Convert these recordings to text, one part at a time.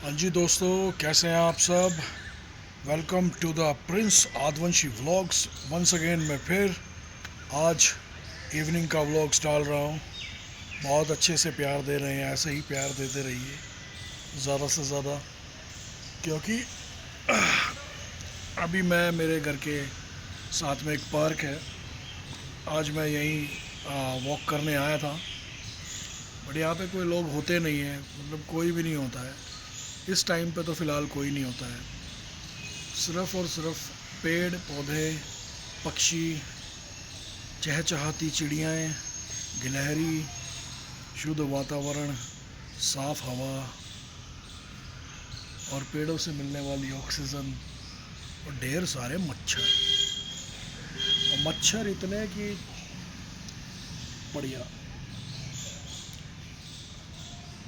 हाँ जी दोस्तों, कैसे हैं आप सब। Welcome to the Prince Aadvanshi vlogs. Once again मैं फिर आज इवनिंग का व्लॉग्स डाल रहा हूँ। बहुत अच्छे से प्यार दे रहे हैं, ऐसे ही प्यार देते रहिए ज़्यादा से ज़्यादा, क्योंकि अभी मैं मेरे घर के साथ में एक पार्क है, आज मैं यहीं वॉक करने आया था। बट यहाँ पे कोई लोग होते नहीं हैं, मतलब कोई भी नहीं होता है इस टाइम पे, तो फ़िलहाल कोई नहीं होता है। सिर्फ़ और सिर्फ पेड़ पौधे, पक्षी, चहचहाती चिड़ियाएँ, गिलहरी, शुद्ध वातावरण, साफ़ हवा और पेड़ों से मिलने वाली ऑक्सीजन और ढेर सारे मच्छर। और मच्छर इतने कि बढ़िया,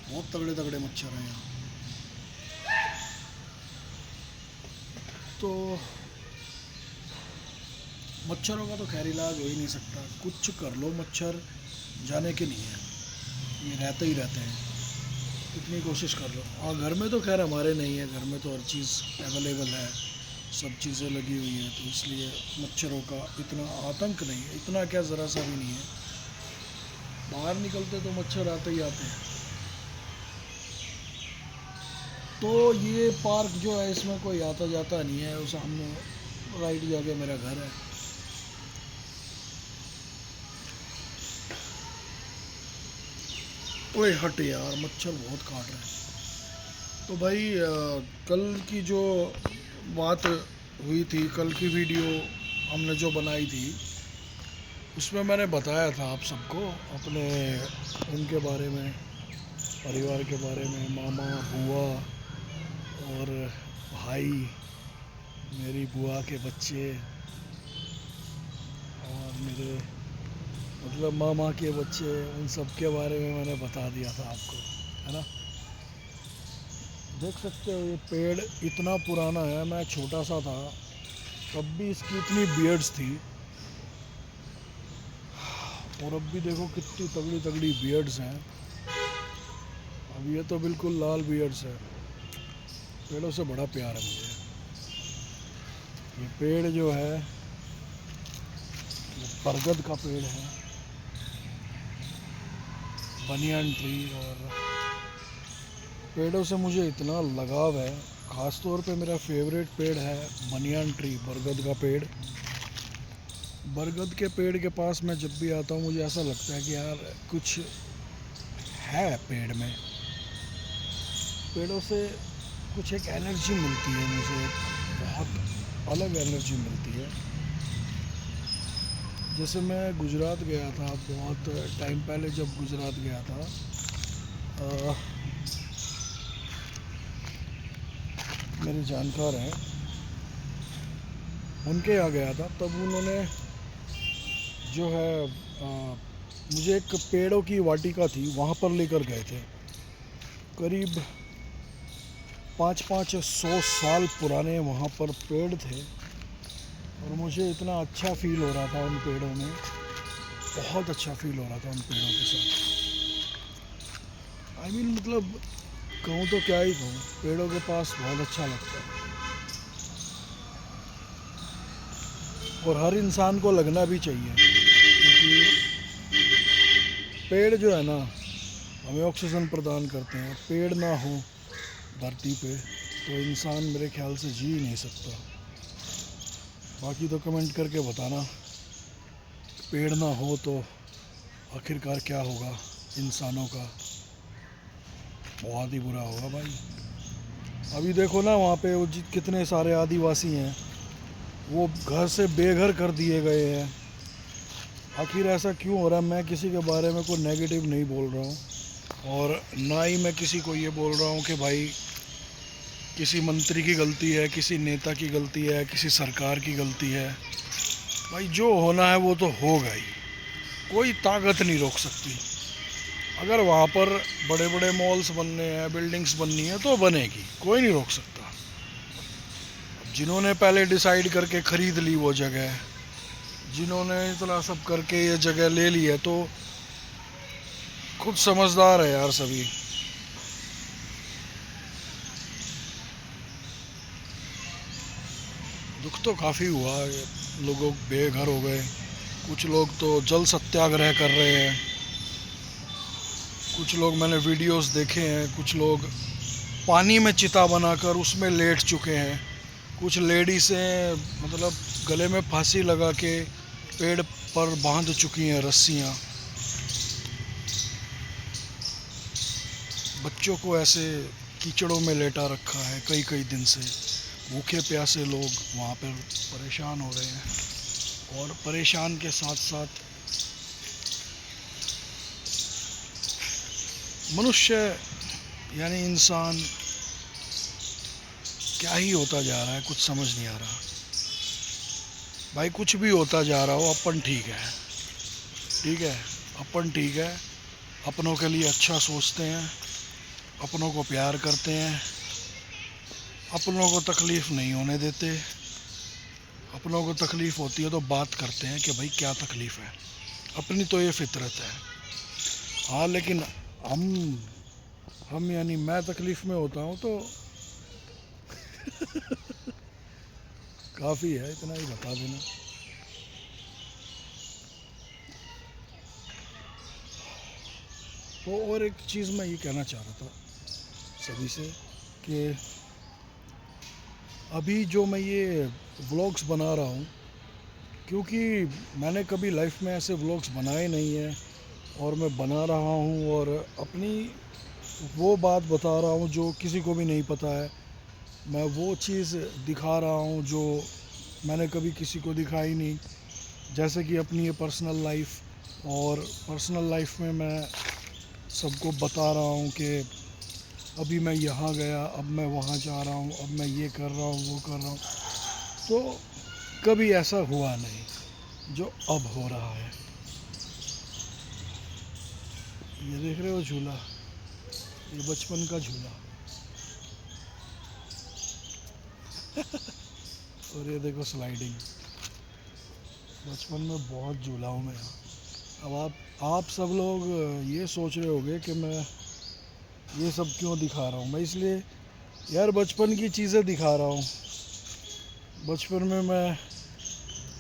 बहुत तगड़े तगड़े मच्छर हैं यहाँ। तो मच्छरों का तो खैर इलाज हो ही नहीं सकता, कुछ कर लो मच्छर जाने के नहीं है, ये रहते ही रहते हैं, इतनी कोशिश कर लो। और घर में तो खैर हमारे नहीं है, घर में तो हर चीज़ अवेलेबल है, सब चीज़ें लगी हुई हैं, तो इसलिए मच्छरों का इतना आतंक नहीं है, इतना क्या ज़रा सा भी नहीं है। बाहर निकलते तो मच्छर आते ही आते हैं। तो ये पार्क जो है, इसमें कोई आता जाता नहीं है, वो सामने राइट जाके मेरा घर है। ओए हट यार, मच्छर बहुत काट रहे हैं। तो भाई कल की जो बात हुई थी, कल की वीडियो हमने जो बनाई थी, उसमें मैंने बताया था आप सबको अपने उनके बारे में, परिवार के बारे में, मामा, बुआ और भाई, मेरी बुआ के बच्चे और मेरे मतलब मामा के बच्चे, उन सब के बारे में मैंने बता दिया था आपको, है ना। देख सकते हो ये पेड़ इतना पुराना है, मैं छोटा सा था तब भी इसकी इतनी बियर्ड्स थी, और अब भी देखो कितनी तगड़ी तगड़ी बियर्ड्स हैं। अब ये तो बिल्कुल लाल बियर्ड्स है। पेड़ों से बड़ा प्यार है मुझे। ये पेड़ जो है, ये बरगद का पेड़ है, बनियान ट्री। और पेड़ों से मुझे इतना लगाव है, ख़ास तौर पे मेरा फेवरेट पेड़ है बनियान ट्री, बरगद का पेड़। बरगद के पेड़ के पास मैं जब भी आता हूँ, मुझे ऐसा लगता है कि यार कुछ है पेड़ में। पेड़ों से कुछ एक एनर्जी मिलती है मुझे, बहुत अलग एनर्जी मिलती है। जैसे मैं गुजरात गया था बहुत टाइम पहले, जब गुजरात गया था मेरे जानकार हैं, उनके यहाँ गया था, तब उन्होंने जो है मुझे एक पेड़ों की वाटिका थी, वहाँ पर लेकर गए थे। करीब 500 साल पुराने वहाँ पर पेड़ थे, और मुझे इतना अच्छा फील हो रहा था उन पेड़ों में, बहुत अच्छा फील हो रहा था उन पेड़ों के साथ। मतलब कहूँ तो क्या ही कहूँ, पेड़ों के पास बहुत अच्छा लगता है, और हर इंसान को लगना भी चाहिए, क्योंकि पेड़ जो है ना, हमें ऑक्सीजन प्रदान करते हैं। पेड़ ना हो धरती पे तो इंसान मेरे ख्याल से जी नहीं सकता। बाकी तो कमेंट करके बताना, पेड़ ना हो तो आखिरकार क्या होगा इंसानों का, बहुत ही बुरा होगा भाई। अभी देखो ना, वहाँ पे वो कितने सारे आदिवासी हैं, वो घर से बेघर कर दिए गए हैं। आखिर ऐसा क्यों हो रहा है। मैं किसी के बारे में कोई नेगेटिव नहीं बोल रहा हूँ, और ना ही मैं किसी को ये बोल रहा हूँ कि भाई किसी मंत्री की गलती है, किसी नेता की गलती है, किसी सरकार की गलती है। भाई जो होना है वो तो होगा ही, कोई ताकत नहीं रोक सकती। अगर वहाँ पर बड़े बड़े मॉल्स बनने हैं, बिल्डिंग्स बननी है, तो बनेगी, कोई नहीं रोक सकता। जिन्होंने पहले डिसाइड करके ख़रीद ली वो जगह, जिन्होंने इतना सब करके ये जगह ले ली है, तो खुद समझदार है यार सभी। दुख तो काफ़ी हुआ, लोगों बेघर हो गए, कुछ लोग तो जल सत्याग्रह कर रहे हैं, कुछ लोग मैंने वीडियोस देखे हैं, कुछ लोग पानी में चिता बनाकर उसमें लेट चुके हैं, कुछ लेडीज़ें मतलब गले में फांसी लगा के पेड़ पर बांध चुकी हैं रस्सियाँ, बच्चों को ऐसे कीचड़ों में लेटा रखा है कई कई दिन से, भूखे प्यासे लोग वहाँ पर परेशान हो रहे हैं। और परेशान के साथ साथ मनुष्य यानी इंसान क्या ही होता जा रहा है, कुछ समझ नहीं आ रहा भाई। कुछ भी होता जा रहा हो, अपन ठीक है, ठीक है, अपन ठीक है, अपनों के लिए अच्छा सोचते हैं, अपनों को प्यार करते हैं, अपनों को तकलीफ़ नहीं होने देते, अपनों को तकलीफ़ होती है तो बात करते हैं कि भाई क्या तकलीफ़ है, अपनी तो ये फितरत है। हाँ लेकिन हम यानी मैं तकलीफ़ में होता हूँ तो काफ़ी है, इतना ही बता देना। तो और एक चीज़ मैं ये कहना चाह रहा था सभी से कि अभी जो मैं ये व्लॉग्स बना रहा हूँ, क्योंकि मैंने कभी लाइफ में ऐसे व्लॉग्स बनाए नहीं हैं और मैं बना रहा हूँ और अपनी वो बात बता रहा हूँ जो किसी को भी नहीं पता है, मैं वो चीज़ दिखा रहा हूँ जो मैंने कभी किसी को दिखाई नहीं, जैसे कि अपनी ये पर्सनल लाइफ। और पर्सनल लाइफ में मैं सबको बता रहा हूँ कि अभी मैं यहाँ गया, अब मैं वहाँ जा रहा हूँ, अब मैं ये कर रहा हूँ, वो कर रहा हूँ। तो कभी ऐसा हुआ नहीं जो अब हो रहा है। ये देख रहे हो झूला, ये बचपन का झूला और ये देखो स्लाइडिंग, बचपन में बहुत झूला हूँ मैं। अब आप सब लोग ये सोच रहे होंगे कि मैं ये सब क्यों दिखा रहा हूँ। मैं इसलिए यार बचपन की चीज़ें दिखा रहा हूँ। बचपन में मैं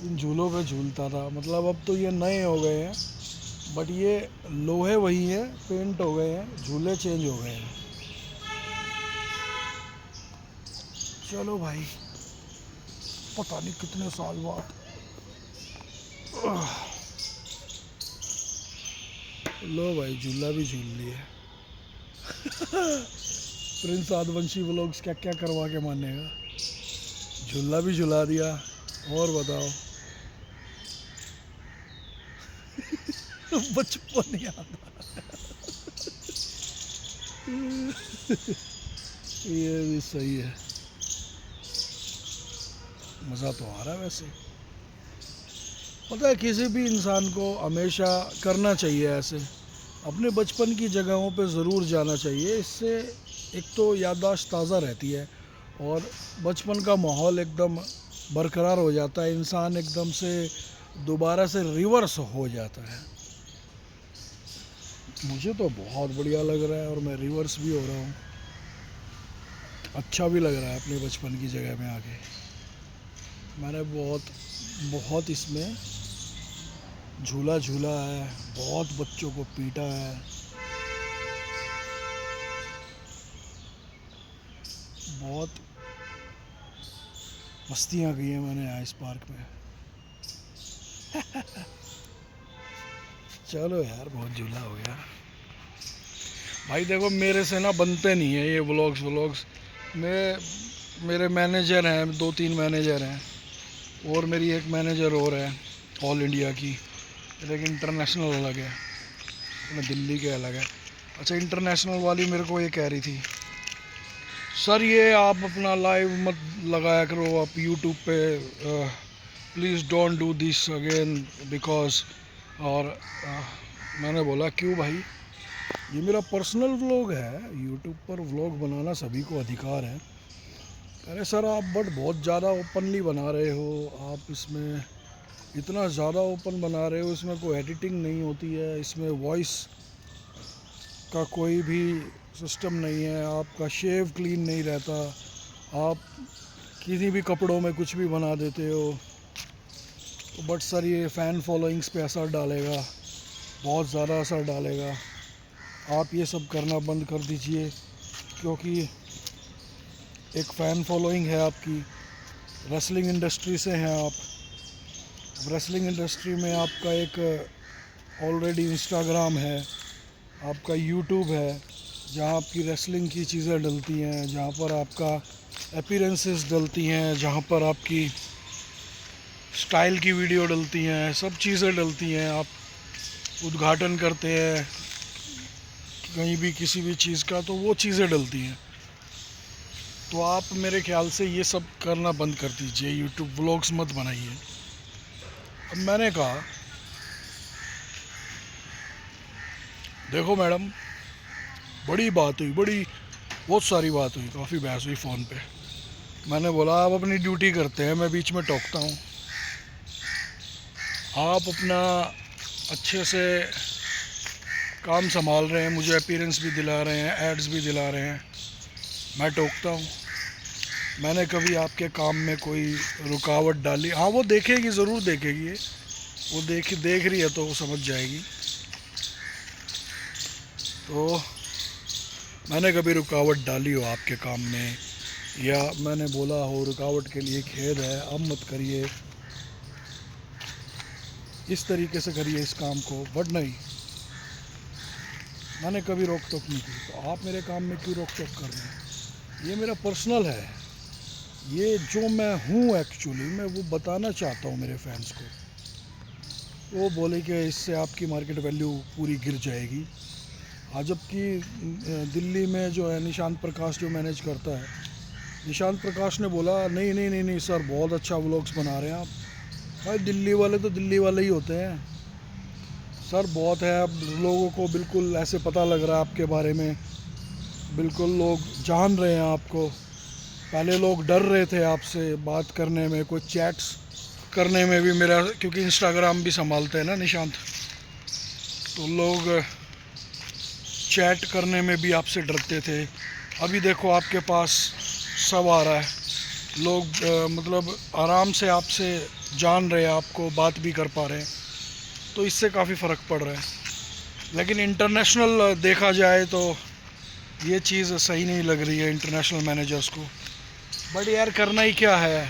इन झूलों पे झूलता था, मतलब अब तो ये नए हो गए हैं, बट ये लोहे वही हैं, पेंट हो गए हैं, झूले चेंज हो गए हैं। चलो भाई, पता नहीं कितने साल बाद लो भाई झूला भी झूल लिए। प्रिंस आदिवंशी व्लॉग्स क्या क्या करवा के मानेगा, झूला भी झुला दिया। और बताओ बचपन याद ये भी सही है, मज़ा तो आ रहा है वैसे। पता है किसी भी इंसान को हमेशा करना चाहिए ऐसे, अपने बचपन की जगहों पे ज़रूर जाना चाहिए। इससे एक तो याददाश्त ताज़ा रहती है और बचपन का माहौल एकदम बरकरार हो जाता है, इंसान एकदम से दोबारा से रिवर्स हो जाता है। मुझे तो बहुत बढ़िया लग रहा है और मैं रिवर्स भी हो रहा हूँ, अच्छा भी लग रहा है अपने बचपन की जगह में आके। मैंने बहुत इसमें झूला झूला है, बहुत बच्चों को पीटा है, बहुत मस्तियाँ की हैं मैंने आइस पार्क में। चलो यार बहुत झूला हो गया भाई। देखो मेरे से ना बनते नहीं है ये व्लॉग्स। मेरे मैनेजर हैं, 2-3 मैनेजर हैं और मेरी एक मैनेजर और है ऑल इंडिया की, लेकिन इंटरनेशनल अलग है, मैं दिल्ली के अलग है। अच्छा, इंटरनेशनल वाली मेरे को ये कह रही थी, सर ये आप अपना लाइव मत लगाया करो आप यूट्यूब पे, please don't do this again because. और मैंने बोला क्यों भाई, ये मेरा पर्सनल व्लॉग है, यूट्यूब पर व्लॉग बनाना सभी को अधिकार है। अरे सर आप बट बहुत ज़्यादा ओपनली बना रहे हो, आप इसमें इतना ज़्यादा ओपन बना रहे हो, इसमें कोई एडिटिंग नहीं होती है, इसमें वॉइस का कोई भी सिस्टम नहीं है, आपका शेव क्लीन नहीं रहता, आप किसी भी कपड़ों में कुछ भी बना देते हो। तो बट सर ये फ़ैन फॉलोइंग्स पे असर डालेगा, बहुत ज़्यादा असर डालेगा। आप ये सब करना बंद कर दीजिए, क्योंकि एक फ़ैन फॉलोइंग है आपकी, रेसलिंग इंडस्ट्री से हैं आप। रेसलिंग इंडस्ट्री में आपका एक ऑलरेडी इंस्टाग्राम है, आपका यूट्यूब है, जहाँ आपकी रेसलिंग की चीज़ें डलती हैं, जहाँ पर आपका अपीयरेंसेस डलती हैं, जहाँ पर आपकी स्टाइल की वीडियो डलती हैं, सब चीज़ें डलती हैं। आप उद्घाटन करते हैं कहीं भी किसी भी चीज़ का, तो वो चीज़ें डलती हैं। तो आप मेरे ख्याल से ये सब करना बंद कर दीजिए, यूट्यूब व्लॉग्स मत बनाइए। अब मैंने कहा देखो मैडम, बड़ी बात हुई, बहुत सारी बात हुई, काफ़ी बहस हुई फ़ोन पे। मैंने बोला आप अपनी ड्यूटी करते हैं, मैं बीच में टोकता हूँ। आप अपना अच्छे से काम संभाल रहे हैं, मुझे अपीयरेंस भी दिला रहे हैं, एड्स भी दिला रहे हैं, मैं टोकता हूँ। मैंने कभी आपके काम में कोई रुकावट डाली? हाँ, वो देखेगी, ज़रूर देखेगी, वो देख रही है तो वो समझ जाएगी। तो मैंने कभी रुकावट डाली हो आपके काम में, या मैंने बोला हो रुकावट के लिए खेद है, अब मत करिए, इस तरीके से करिए इस काम को, बट नहीं, मैंने कभी रोक टोक नहीं की। तो आप मेरे काम में क्यों रोक टोक कर रहे हैं? ये मेरा पर्सनल है, ये जो मैं हूँ एक्चुअली मैं वो बताना चाहता हूँ मेरे फैंस को। वो बोले कि इससे आपकी मार्केट वैल्यू पूरी गिर जाएगी। जबकि दिल्ली में जो है निशांत प्रकाश जो मैनेज करता है, निशांत प्रकाश ने बोला नहीं नहीं नहीं नहीं सर, बहुत अच्छा व्लॉग्स बना रहे हैं आप। भाई दिल्ली वाले तो दिल्ली वाले ही होते हैं सर, बहुत है। अब लोगों को बिल्कुल ऐसे पता लग रहा है आपके बारे में, बिल्कुल लोग जान रहे हैं आपको। पहले लोग डर रहे थे आपसे बात करने में, कोई चैट्स करने में भी। मेरा क्योंकि इंस्टाग्राम भी संभालते हैं ना निशांत, तो लोग चैट करने में भी आपसे डरते थे। अभी देखो आपके पास सब आ रहा है, लोग मतलब आराम से आपसे जान रहे हैं, आपको बात भी कर पा रहे हैं, तो इससे काफ़ी फ़र्क पड़ रहा है। लेकिन इंटरनेशनल देखा जाए तो ये चीज़ सही नहीं लग रही है इंटरनेशनल मैनेजर्स को। बट यार करना ही क्या है,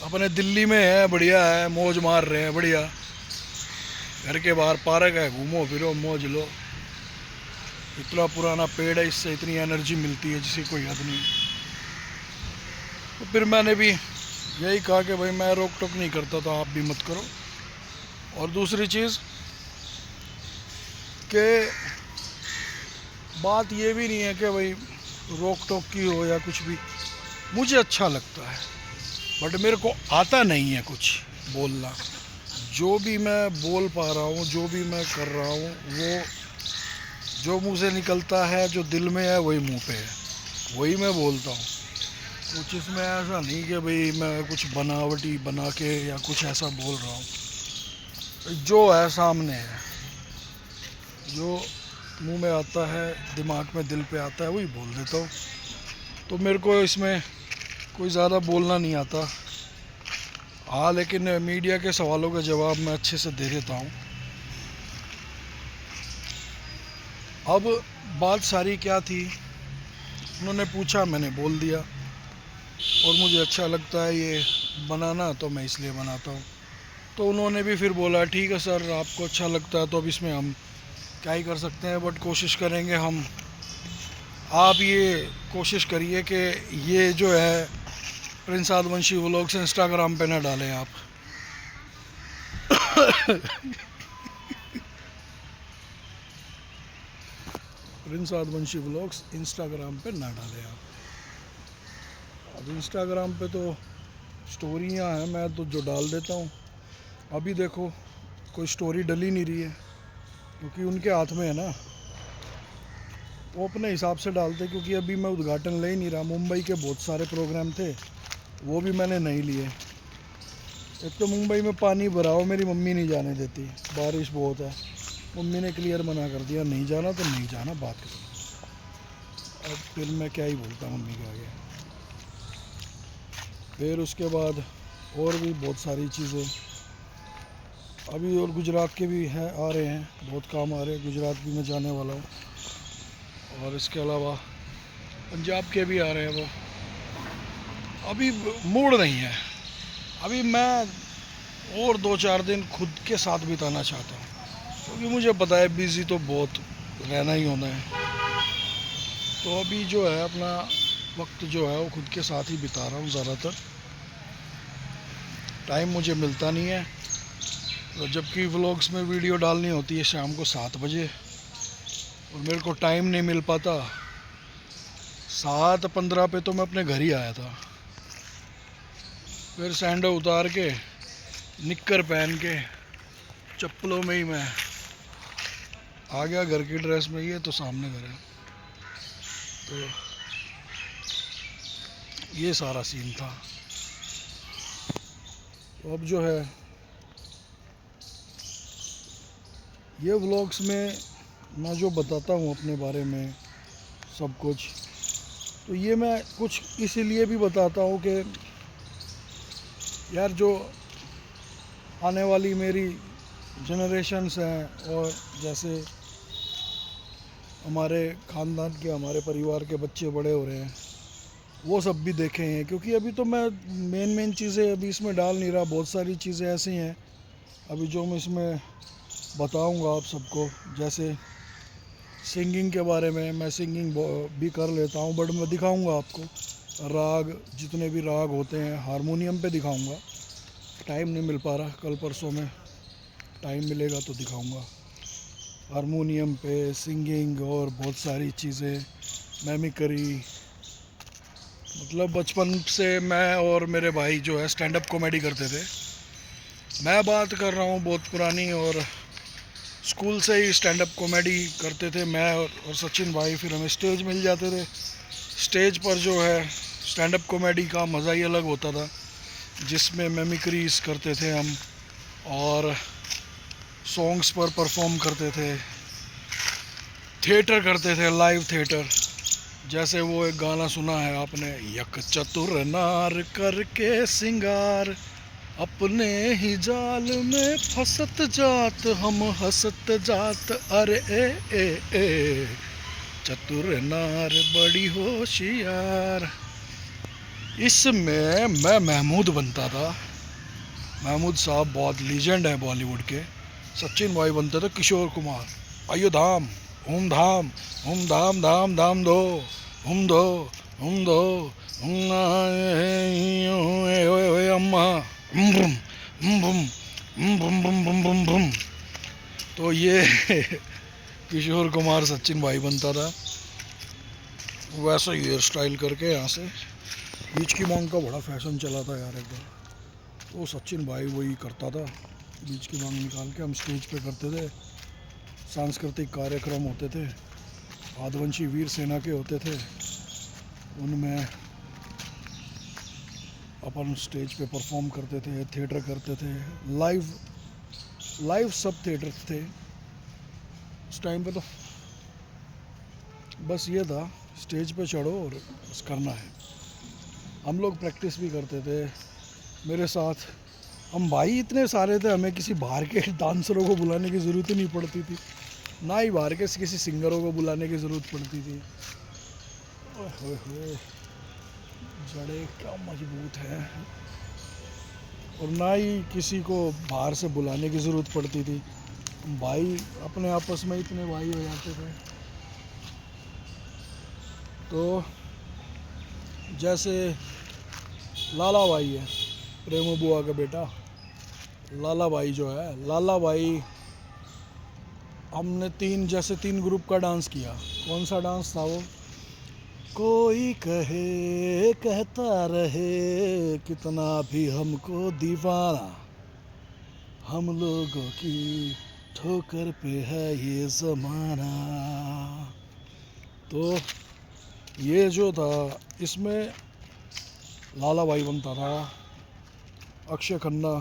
अपने दिल्ली में है, बढ़िया है, मौज मार रहे हैं, बढ़िया। घर के बाहर पार्क है, घूमो फिरो मौज लो। इतना पुराना पेड़ है, इससे इतनी एनर्जी मिलती है जिसे कोई हद नहीं। तो फिर मैंने भी यही कहा कि भाई मैं रोक टोक नहीं करता, तो आप भी मत करो। और दूसरी चीज़ कि बात ये भी नहीं है कि भाई रोक टोक की हो या कुछ भी, मुझे अच्छा लगता है, बट मेरे को आता नहीं है कुछ बोलना। जो भी मैं बोल पा रहा हूँ, जो भी मैं कर रहा हूँ, वो जो मुँह से निकलता है, जो दिल में है, वही मुँह पे है, वही मैं बोलता हूँ। कुछ इसमें ऐसा नहीं कि भाई मैं कुछ बनावटी बना के या कुछ ऐसा बोल रहा हूँ। जो है सामने है, जो मुंह में आता है, दिमाग में, दिल पे आता है, वही बोल देता हूँ। तो मेरे को इसमें कोई ज़्यादा बोलना नहीं आता। हाँ, लेकिन मीडिया के सवालों का जवाब मैं अच्छे से दे देता हूँ। अब बात सारी क्या थी, उन्होंने पूछा, मैंने बोल दिया, और मुझे अच्छा लगता है ये बनाना, तो मैं इसलिए बनाता हूँ। तो उन्होंने भी फिर बोला ठीक है सर, आपको अच्छा लगता है तो अब इसमें हम क्या ही कर सकते हैं, बट कोशिश करेंगे हम। आप ये कोशिश करिए कि ये जो है प्रिंस आदिवंशी व्लॉग्स इंस्टाग्राम पे ना डालें आप। प्रिंस आदिवंशी व्लॉग्स इंस्टाग्राम पे ना डालें आप। अब इंस्टाग्राम पे तो स्टोरियाँ हैं, मैं तो जो डाल देता हूँ। अभी देखो कोई स्टोरी डली नहीं रही है, क्योंकि उनके हाथ में है ना, वो अपने हिसाब से डालते। क्योंकि अभी मैं उद्घाटन ले ही नहीं रहा, मुंबई के बहुत सारे प्रोग्राम थे, वो भी मैंने नहीं लिए। एक तो मुंबई में पानी भरा हो, मेरी मम्मी नहीं जाने देती, बारिश बहुत है, मम्मी ने क्लियर मना कर दिया, नहीं जाना तो नहीं जाना, बात करो। अब फिर मैं क्या ही बोलता मम्मी के आगे। फिर उसके बाद और भी बहुत सारी चीज़ें अभी, और गुजरात के भी हैं, आ रहे हैं, बहुत काम आ रहे हैं, गुजरात भी मैं जाने वाला हूँ। और इसके अलावा पंजाब के भी आ रहे हैं। वो अभी मूड नहीं है, अभी मैं और 2-4 दिन खुद के साथ बिताना चाहता हूँ, क्योंकि मुझे पता है बिज़ी तो बहुत रहना ही होना है। तो अभी जो है अपना वक्त जो है वो खुद के साथ ही बिता रहा हूँ ज़्यादातर। टाइम मुझे मिलता नहीं है, तो जबकि व्लॉग्स में वीडियो डालनी होती है शाम को 7 बजे, और मेरे को टाइम नहीं मिल पाता। 7:15 पे तो मैं अपने घर ही आया था। फिर सैंडो उतार के, निक्कर पहन के, चप्पलों में ही मैं आ गया घर की ड्रेस में। ये तो सामने घर है। तो ये सारा सीन था। तो अब जो है ये व्लॉग्स में मैं जो बताता हूँ अपने बारे में सब कुछ, तो ये मैं कुछ इसीलिए भी बताता हूँ कि यार जो आने वाली मेरी जनरेशन्स हैं, और जैसे हमारे ख़ानदान के, हमारे परिवार के बच्चे बड़े हो रहे हैं, वो सब भी देखे हैं। क्योंकि अभी तो मैं मेन चीज़ें अभी इसमें डाल नहीं रहा, बहुत सारी चीज़ें ऐसी हैं अभी जो मैं इसमें बताऊंगा आप सबको। जैसे सिंगिंग के बारे में, मैं सिंगिंग भी कर लेता हूँ, बट मैं दिखाऊंगा आपको राग, जितने भी राग होते हैं हारमोनियम पे दिखाऊंगा। टाइम नहीं मिल पा रहा, कल परसों में टाइम मिलेगा तो दिखाऊंगा। हारमोनियम पे सिंगिंग और बहुत सारी चीज़ें, मैमिकरी। मतलब बचपन से मैं और मेरे भाई जो है स्टैंड अप कॉमेडी करते थे। मैं बात कर रहा हूँ बहुत पुरानी, और स्कूल से ही स्टैंड अप कॉमेडी करते थे मैं और सचिन भाई। फिर हमें स्टेज मिल जाते थे। स्टेज पर जो है स्टैंड अप कॉमेडी का मज़ा ही अलग होता था, जिसमें मेमिक्रीज करते थे हम, और सॉन्ग्स पर परफॉर्म करते थे, थिएटर करते थे, लाइव थिएटर। जैसे वो एक गाना सुना है आपने, यक चतुर नार करके सिंगार, अपने ही जाल में फंसत जात, हम हंसत जात, अरे ए चतुर नार बड़ी होशियार। इसमें मैं महमूद बनता था। महमूद साहब बहुत लीजेंड है बॉलीवुड के। सचिन भाई बनते थे किशोर कुमार। आइयो धाम, हुम धाम, हुम धाम धाम धाम दो, हुम दो, हुम दो, हुम अम्मा, हुम बुम, हुम बुम, हुम बुम बुम बुम बुम बुम। तो ये किशोर कुमार सचिन भाई बनता था। वैसा ही हेयर स्टाइल करके यहाँ से बीच की मांग का बड़ा फैशन चला था यार एक बार, तो सचिन भाई वही करता था। बीच की मांग निकाल के हम स्टेज पे करते थे। सांस्कृतिक कार्यक्रम होते थे, आदिवासी वीर सेना के होते थे, उनमें अपन स्टेज पे परफॉर्म करते थे, थिएटर करते थे, लाइव सब थिएटर थे उस टाइम पे। तो बस ये था, स्टेज पे चढ़ो और बस करना है। हम लोग प्रैक्टिस भी करते थे मेरे साथ। हम भाई इतने सारे थे, हमें किसी बाहर के डांसरों को बुलाने की ज़रूरत ही नहीं पड़ती थी, ना ही बाहर के किसी सिंगरों को बुलाने की ज़रूरत पड़ती थी। ओए जड़े क्या मजबूत हैं। और ना ही किसी को बाहर से बुलाने की ज़रूरत पड़ती थी। भाई अपने आपस में इतने भाई हो जाते थे। तो जैसे लाला भाई है, प्रेमो बुआ का बेटा लाला भाई जो है, लाला भाई हमने तीन ग्रुप का डांस किया। कौन सा डांस था वो? कोई कहे कहता रहे कितना भी हमको दीवाना, हम लोगों की ठोकर पे है ये ज़माना। तो ये जो था, इसमें लाला भाई बनता था, अक्षय खन्ना,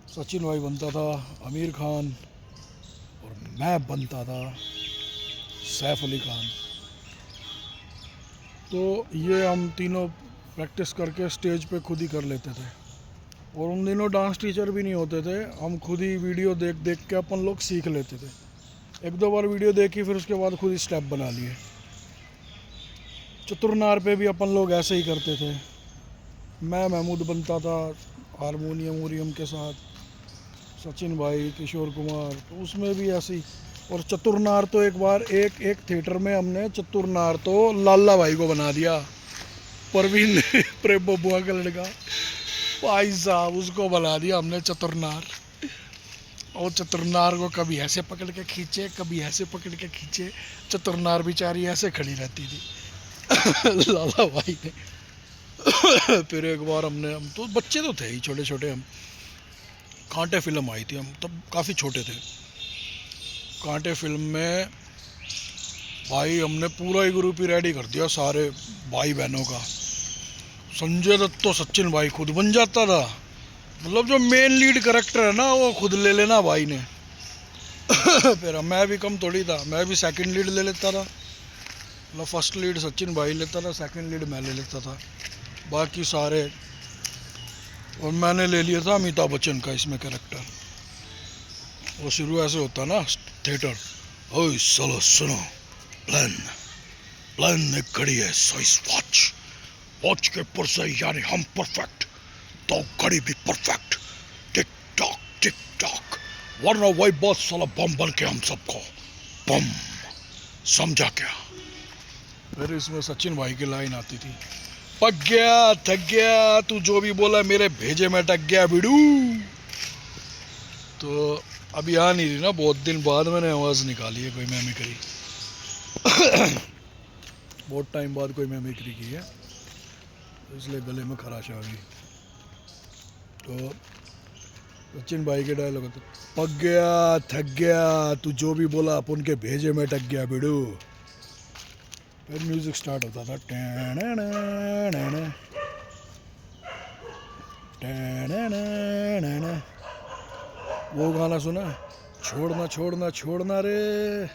सचिन भाई बनता था, आमिर खान, और मैं बनता था सैफ अली खान। तो ये हम तीनों प्रैक्टिस करके स्टेज पे खुद ही कर लेते थे। और उन दिनों डांस टीचर भी नहीं होते थे, हम खुद ही वीडियो देख देख के अपन लोग सीख लेते थे। एक दो बार वीडियो देखी, फिर उसके बाद खुद ही स्टेप बना लिए। चतुरनार पे भी अपन लोग ऐसे ही करते थे। मैं महमूद बनता था हारमोनियम के साथ, सचिन भाई, किशोर कुमार, तो उसमें भी ऐसे ही। और चतुरनार तो एक बार एक थिएटर में हमने चतुरनार तो लाला भाई को बना दिया, परवीन प्रेम बबुआ का लड़का भाई साहब, उसको बना दिया हमने चतुरनार। और चतुरनार को कभी ऐसे पकड़ के खींचे, कभी ऐसे पकड़ के खींचे, चतुरनार बेचारी ऐसे खड़ी रहती थी लाला भाई ने। फिर एक बार हम तो बच्चे तो थे ही, छोटे छोटे हम, कांटे फिल्म आई थी, हम तब काफ़ी छोटे थे। कांटे फिल्म में भाई हमने पूरा ही ग्रुप ही रेडी कर दिया, सारे भाई बहनों का। संजय दत्त तो सचिन भाई खुद बन जाता था, मतलब जो मेन लीड कैरेक्टर है ना वो खुद ले लेना भाई ने। फिर मैं भी कम थोड़ी था, मैं भी सेकंड लीड ले लेता था। मतलब फर्स्ट लीड सचिन भाई लेता था, सेकंड लीड मैं ले लेता था, बाकी सारे। और मैंने ले लिया था अमिताभ बच्चन का इसमें कैरेक्टर। वो शुरू ऐसे होता ना थिएटर, ओए चलो सुनो, प्लान प्लान एक घड़ी है, साइज वॉच, वॉच के पुरसे यानी हम परफेक्ट, तो घड़ी भी परफेक्ट, टिक टॉक, वरना वही बहुत साला बम बन के हम सबको बम, समझा क्या। फिर इसमें सचिन भाई की लाइन आती थी, पक गया थक गया तू जो भी बोला मेरे भेजे में टक गया बिडू। तो अभी आ नहीं रही ना, बहुत दिन बाद मैंने आवाज़ निकाली है कोई मिमिक्री। बहुत टाइम बाद कोई मिमिक्री की है, इसलिए गले में खराश आ गई। तो सचिन भाई के डायलॉग होते, पक गया थक गया तू जो भी बोला अपन के भेजे में टक गया बिडू। फिर म्यूजिक स्टार्ट होता था, वो गाना सुना, छोड़ना छोड़ना छोड़ना रे,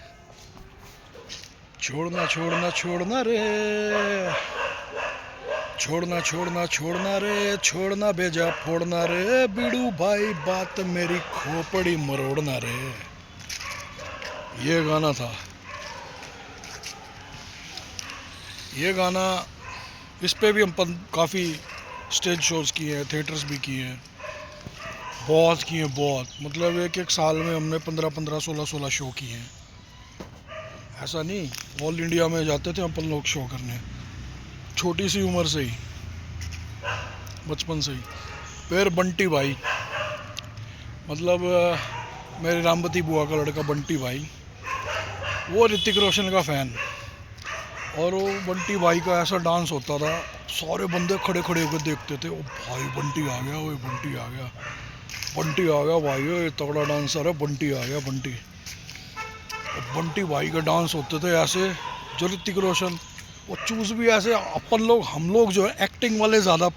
छोड़ना छोड़ना छोड़ना रे, छोड़ना छोड़ना छोड़ना रे, छोड़ना भेजा फोड़ना रे, बिडू भाई बात मेरी खोपड़ी मरोड़ना रे। ये गाना था। ये गाना, इस पे भी हम काफ़ी स्टेज शोज किए हैं, थिएटर्स भी किए हैं, बहुत किए हैं, बहुत। मतलब एक साल में हमने 15 16 शो किए हैं। ऐसा नहीं, ऑल इंडिया में जाते थे अपन लोग शो करने, छोटी सी उम्र से ही, बचपन से ही। फिर बंटी भाई, मतलब मेरे रामवती बुआ का लड़का बंटी भाई, वो ऋतिक रोशन का फ़ैन। और वो बंटी भाई का ऐसा डांस होता था, सारे बंदे खड़े खड़े होकर देखते थे, ओ भाई बंटी आ गया, वो बंटी आ गया, बंटी आ गया भाई, ये तगड़ा डांसर है, बंटी आ गया बंटी। बंटी भाई का डांस होते थे ऐसे, जो ऋतिक रोशन, वो चूज़ भी ऐसे, हम लोग जो है एक्टिंग वाले ज़्यादा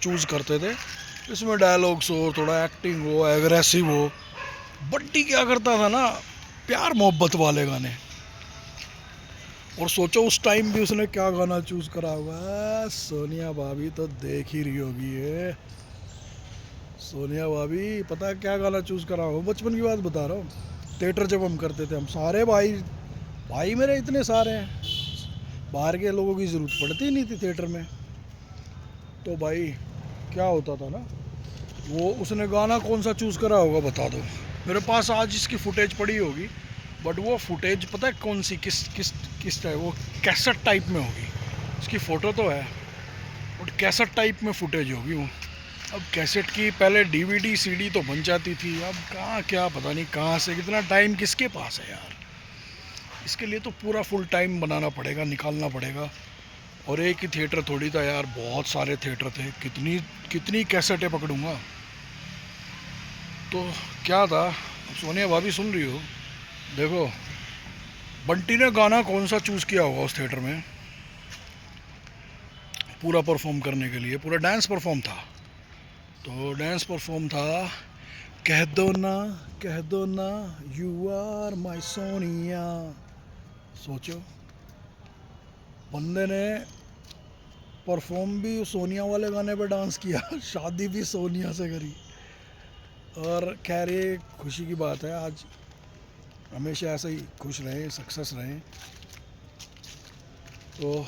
चूज़ करते थे, इसमें डायलॉग्स हो, थोड़ा एक्टिंग हो, एग्रेसिव हो। बंटी क्या करता था ना, प्यार मोहब्बत वाले गाने। और सोचो उस टाइम भी उसने क्या गाना चूज़ करा होगा, सोनिया भाभी तो देख ही रही होगी ये, सोनिया भाभी पता है क्या गाना चूज़ करा होगा। बचपन की बात बता रहा हूँ, थिएटर जब हम करते थे, हम सारे भाई मेरे इतने सारे हैं, बाहर के लोगों की ज़रूरत पड़ती ही नहीं थी थिएटर में। तो भाई क्या होता था ना, वो उसने गाना कौन सा चूज़ करा होगा बता दो। मेरे पास आज इसकी फुटेज पड़ी होगी, बट वो फुटेज पता है कौन सी, किस टाइप, वो कैसेट टाइप में होगी। इसकी फ़ोटो तो है, बट कैसेट टाइप में फुटेज होगी वो। अब कैसेट की पहले डीवीडी सीडी तो बन जाती थी, अब कहाँ, क्या पता नहीं कहाँ से, कितना टाइम किसके पास है यार। इसके लिए तो पूरा फुल टाइम बनाना पड़ेगा, निकालना पड़ेगा। और एक ही थिएटर थोड़ी था यार, बहुत सारे थिएटर थे, कितनी कैसेटें पकड़ूंगा। तो क्या था, सोनिया भाभी सुन रही हो, देखो बंटी ने गाना कौन सा चूज़ किया होगा उस थिएटर में पूरा परफॉर्म करने के लिए। पूरा डांस परफॉर्म था, तो डांस परफॉर्म था, कह दो ना यू आर माई सोनिया। सोचो, बंदे ने परफॉर्म भी सोनिया वाले गाने पे डांस किया, शादी भी सोनिया से करी। और खैर ये खुशी की बात है, आज हमेशा ऐसे ही खुश रहें, सक्सेस रहें। तो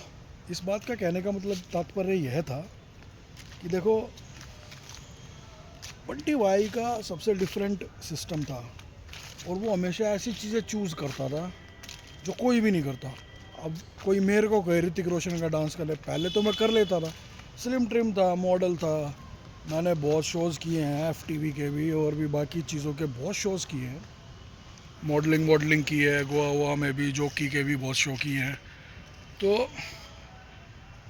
इस बात का कहने का मतलब तात्पर्य यह था कि देखो, बंटी भाई का सबसे डिफरेंट सिस्टम था और वो हमेशा ऐसी चीज़ें चूज़ करता था जो कोई भी नहीं करता। अब कोई मेरे को कहे ऋतिक रोशन का डांस कर ले, पहले तो मैं कर लेता था, स्लिम ट्रिम था, मॉडल था, मैंने बहुत शोज़ किए हैं, FTV के भी और भी बाकी चीज़ों के बहुत शोज़ किए हैं, मॉडलिंग की है, गोवा में भी जॉकी के भी बहुत शो किए हैं। तो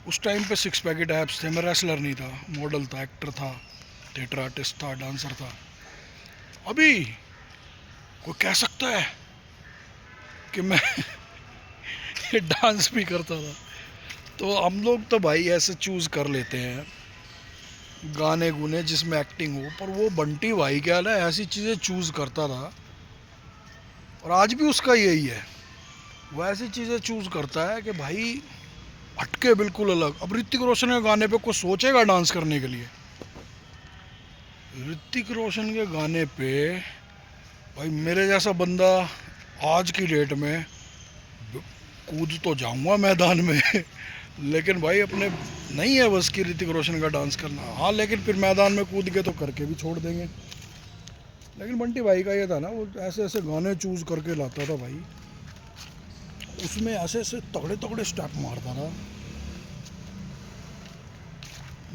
उस टाइम पे 6 पैकेट एब्स थे, मैं रेसलर नहीं था, मॉडल था, एक्टर था, थिएटर आर्टिस्ट था, डांसर था। अभी कोई कह सकता है कि मैं डांस भी करता था। तो हम लोग तो भाई ऐसे चूज़ कर लेते हैं गाने गुने जिसमें एक्टिंग हो, पर वो बंटी भाई क्या ना ऐसी चीज़ें चूज़ करता था और आज भी उसका यही है, वो ऐसी चीज़ें चूज़ करता है कि भाई हटके बिल्कुल अलग। अब ऋतिक रोशन के गाने पे कोई सोचेगा डांस करने के लिए? ऋतिक रोशन के गाने पे भाई मेरे जैसा बंदा आज की डेट में कूद तो जाऊंगा मैदान में लेकिन भाई अपने नहीं है बस की ऋतिक रोशन का डांस करना। हाँ, लेकिन फिर मैदान में कूद के तो करके भी छोड़ देंगे। लेकिन बंटी भाई का ये था ना, वो ऐसे ऐसे गाने चूज़ करके लाता था भाई, उसमें ऐसे ऐसे तगड़े तगड़े स्टेप मारता था,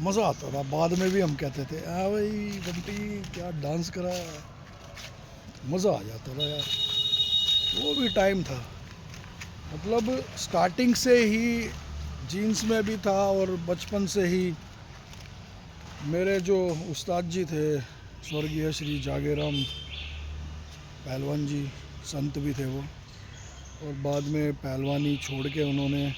मज़ा आता था। बाद में भी हम कहते थे आ भाई बंटी क्या डांस करा, मज़ा आ जाता था यार। वो भी टाइम था, मतलब स्टार्टिंग से ही जीन्स में भी था और बचपन से ही मेरे जो उस्ताद जी थे स्वर्गीय श्री जागेराम पहलवान जी, संत भी थे वो, और बाद में पहलवानी छोड़ के उन्होंने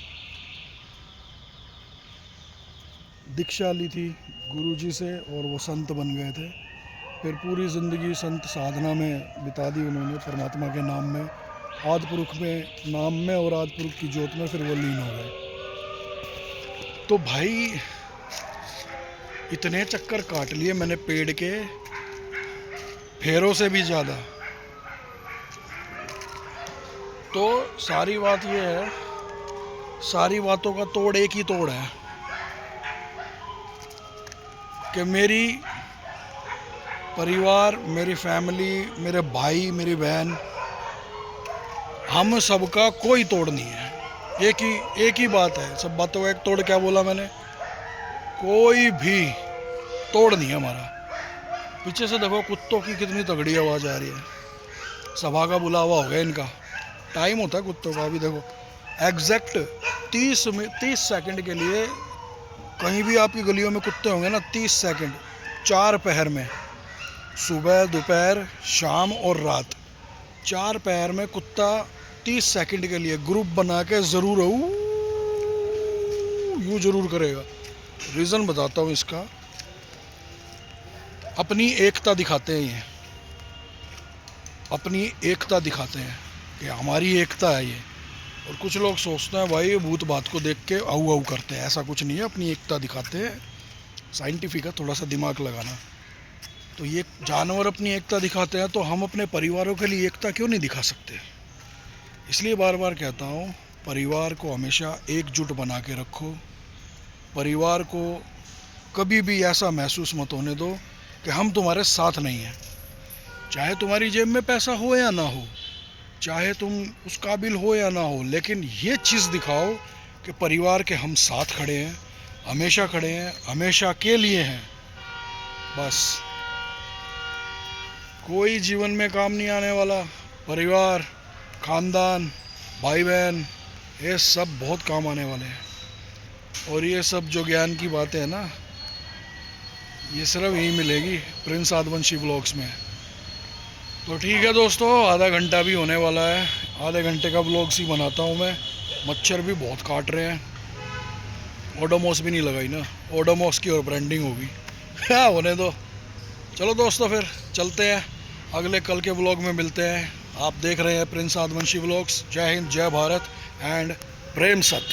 दीक्षा ली थी गुरुजी से और वो संत बन गए थे। फिर पूरी ज़िंदगी संत साधना में बिता दी उन्होंने, परमात्मा के नाम में, आदि पुरुष में नाम में और आदि पुरुष की ज्योत में फिर वो लीन हो गए। तो भाई इतने चक्कर काट लिए मैंने पेड़ के, फेरों से भी ज़्यादा। तो सारी बात ये है, सारी बातों का तोड़ एक ही तोड़ है कि मेरी परिवार, मेरी फैमिली, मेरे भाई, मेरी बहन, हम सबका कोई तोड़ नहीं है। एक ही बात है, सब बातों का एक तोड़। क्या बोला मैंने? कोई भी तोड़ नहीं है हमारा। पीछे से देखो कुत्तों की कितनी तगड़ी आवाज़ आ रही है, सभा का बुलावा हो गया इनका, टाइम होता है कुत्तों का। अभी देखो एग्जैक्ट 30 सेकंड के लिए कहीं भी आपकी गलियों में कुत्ते होंगे ना, 30 सेकंड, 4 पहर में, सुबह, दोपहर, शाम और रात, 4 पहर में कुत्ता 30 सेकंड के लिए ग्रुप बना के ज़रूर यूँ ज़रूर करेगा। रीज़न बताता हूँ इसका, अपनी एकता दिखाते हैं ये, अपनी एकता दिखाते हैं कि हमारी एकता है ये। और कुछ लोग सोचते हैं भाई ये भूत बात को देख के आऊ आऊ करते हैं, ऐसा कुछ नहीं है, अपनी एकता दिखाते हैं। साइंटिफिक है, थोड़ा सा दिमाग लगाना। तो ये जानवर अपनी एकता दिखाते हैं, तो हम अपने परिवारों के लिए एकता क्यों नहीं दिखा सकते? इसलिए बार बार कहता हूँ, परिवार को हमेशा एकजुट बना के रखो। परिवार को कभी भी ऐसा महसूस मत होने दो कि हम तुम्हारे साथ नहीं हैं। चाहे तुम्हारी जेब में पैसा हो या ना हो, चाहे तुम उस काबिल हो या ना हो, लेकिन ये चीज़ दिखाओ कि परिवार के हम साथ खड़े हैं, हमेशा खड़े हैं, हमेशा के लिए हैं। बस कोई जीवन में काम नहीं आने वाला, परिवार, खानदान, भाई बहन, ये सब बहुत काम आने वाले हैं। और ये सब जो ज्ञान की बातें हैं ना, ये सिर्फ यही मिलेगी प्रिंस आदिवंशी व्लॉग्स में। तो ठीक है दोस्तों, आधा घंटा भी होने वाला है, आधे घंटे का व्लॉग्स ही बनाता हूँ मैं। मच्छर भी बहुत काट रहे हैं, ओडोमॉस भी नहीं लगाई ना, ओडोमॉस की और ब्रांडिंग होगी क्या होने दो। चलो दोस्तों फिर चलते हैं, अगले कल के व्लॉग में मिलते हैं। आप देख रहे हैं प्रिंस आदिवंशी व्लॉग्स। जय हिंद, जय भारत एंड प्रेम सत।